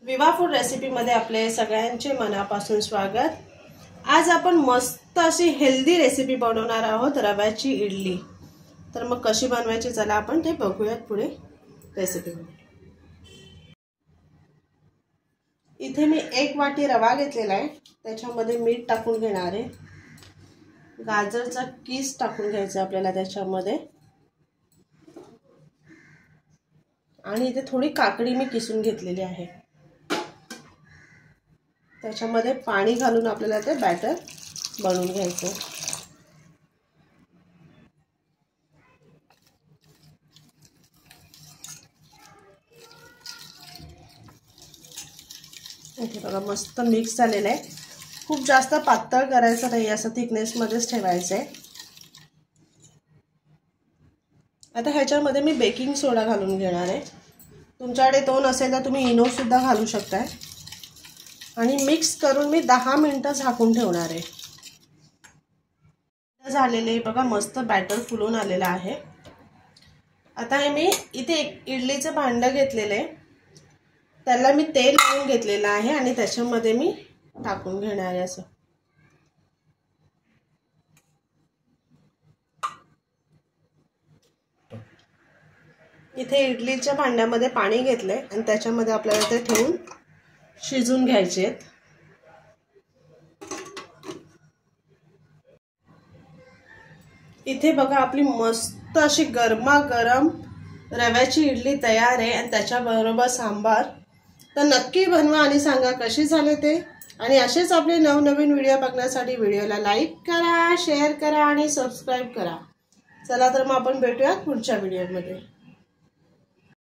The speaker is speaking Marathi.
विवा फूड रेसिपीमध्ये आपले सगळ्यांचे मनापासून स्वागत। आज आपण मस्त अशी हेल्दी रेसिपी बनवणार आहोत, रव्याची इडली। तर मग कशी बनवायची चला आपण ते बघूयात पुढे रेसिपीमध्ये। इथे मी 1 वाटी रवा घेतलेला आहे, त्याच्यामध्ये मीठ टाकून घेणार आहे। गाजरचा किस टाकून घ्यायचा आपल्याला त्याच्यामध्ये, आणि इथे थोडी काकडी मी किसून घेतलेली आहे। त्याच्यामध्ये पाणी घालून आपल्याला ते बॅटर बनवून घ्यायचं। इथे बघा मस्त मिक्स झालेलं आहे। खूप जास्त पातळ करायचं नाही, असं थिकनेस मध्येच ठेवायचं आहे। आता ह्याच्यामध्ये मी बेकिंग सोडा घालून घेणार आहे। तुमच्याकडे 2 असेल तर तुम्ही इनो सुद्धा घालू शकता। आणि मिक्स करून मी 10 मिनिटं झाकून ठेवणार आहे। झालेले बघा मस्त बॅटर फुलून आलेला आहे। आता हे मी इथे इडलीचं भांडं घेतलेलं आहे, त्याला मी तेल लावून घेतलेलं आहे आणि त्याच्यामध्ये मी टाकून घेणार आहे असं। इथे इडलीच्या भांड्यामध्ये पाणी घेतलंय आणि त्याच्यामध्ये आपल्याला ते ठेवून शिजून घ्यायचे आहेत। इथे बघा आपली मस्त अशी गरमागरम रव्याची इडली तयार आहे आणि त्याच्याबरोबर सांबार। तर नक्की बनवा आणि सांगा कशी झाले ते। आणि असेच आपले नवनवीन व्हिडिओ बघण्यासाठी व्हिडिओला लाईक करा, शेअर करा आणि सबस्क्राइब करा। चला तर मग आपण भेटूया पुढच्या व्हिडिओमध्ये।